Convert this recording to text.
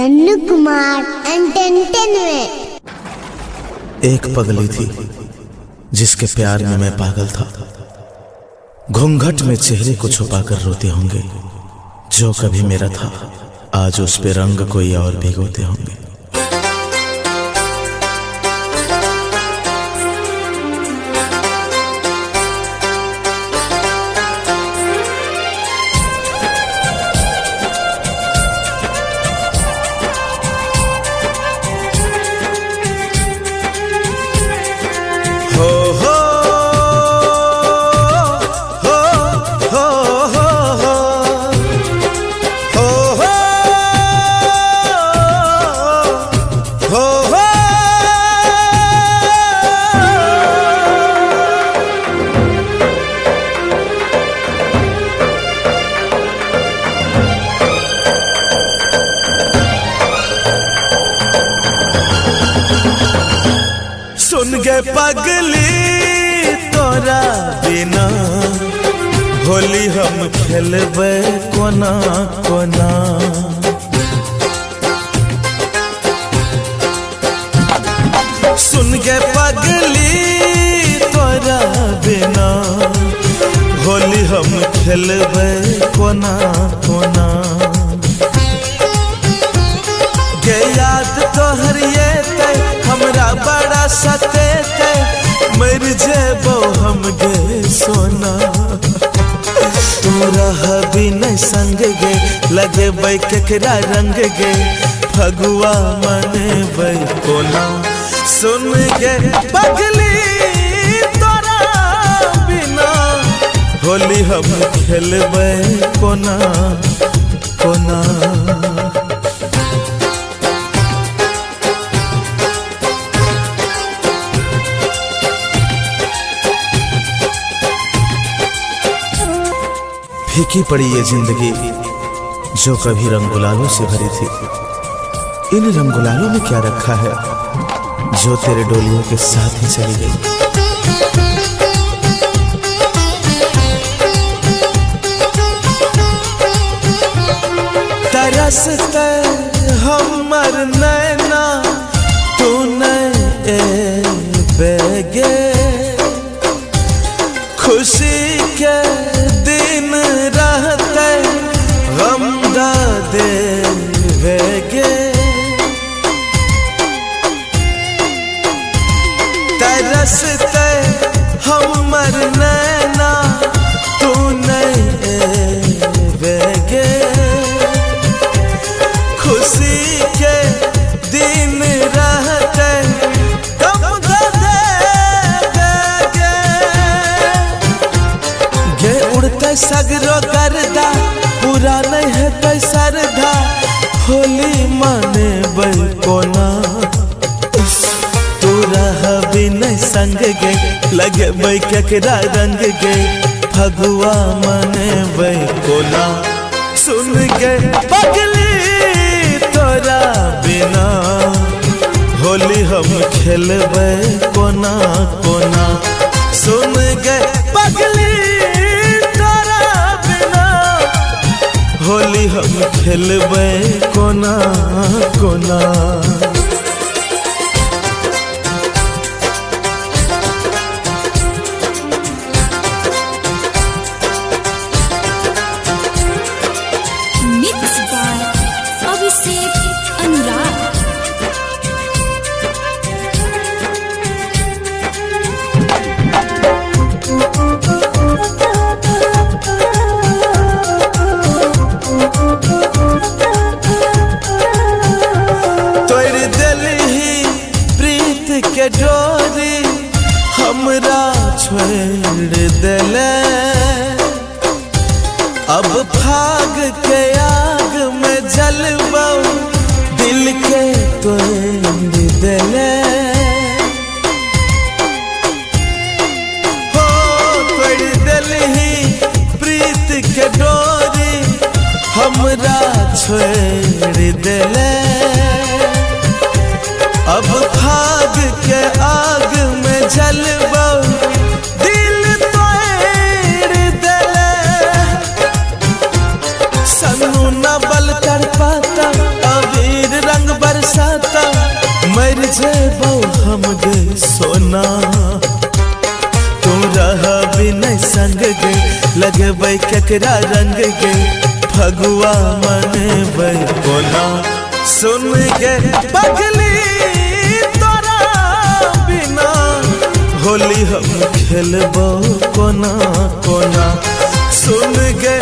Sannu Kumar entertainment. एक पगली थी जिसके प्यार में मैं पागल था। घूंघट में चेहरे को छुपाकर रोते होंगे जो कभी मेरा था, आज उस पे रंग कोई और भिगोते होंगे। सुन गे पगली तोरा बिना होली हम खेलबे कोना कोना। सुन गे पगली तोरा बिना होली हम खेलबे कोना कोना। गे याद तोहर ये हमरा बड़ा सते मर जेबो हम गे सोना। तू रह भी नहीं संग गे लगेबै केकरा रंग गे फगुआ मनेबै कोना। सुन गे पगली तोरा बिना होली हम खेलबै कोना कोना। फीकी पड़ी ये जिंदगी जो कभी रंगुलालों से भरी थी। इन रंगुलालों में क्या रखा है जो तेरे डोलियों के साथ ही चली गई। तरसते हमर नैना तू नहीं बेगे। खुशी के दिन रहते गम दे वेगे। तरसते हमर नैना तू नहीं वेगे। खुशी के दिन रहते गम दे वेगे। गे उड़ते सगरो करदा पूरा नहीं है तो सरधा होली माने कोना। तू रह भी नहीं संग गे लगेबै केकरा रंग गे फगुआ मने कोना। सुन गे पगली तोरा बिना होली हम खेलबै कोना कोना। सुन गे पगली होली हम खेलबै कोना कोना। Mix by Abhishek Anurag. के डोरी हमरा छोड़ देले अब भाग के आग में जलबौ दिल के तोड़ देले। हो तोड़ देलही प्रीत के डोरी हमरा छोड़ देले। अब भाग के आग में जलबौ दिल तोड़ देले। सन्नू न बल कर पाता अबीर जेबो हम गे सोना, तुम रह बिन संग गे लगबै केकरा रंग गे, फगुआ मनेबै कोना। सुन गे पगली तोरा बिना, होली हम खेलबो कोना कोना। सुन गे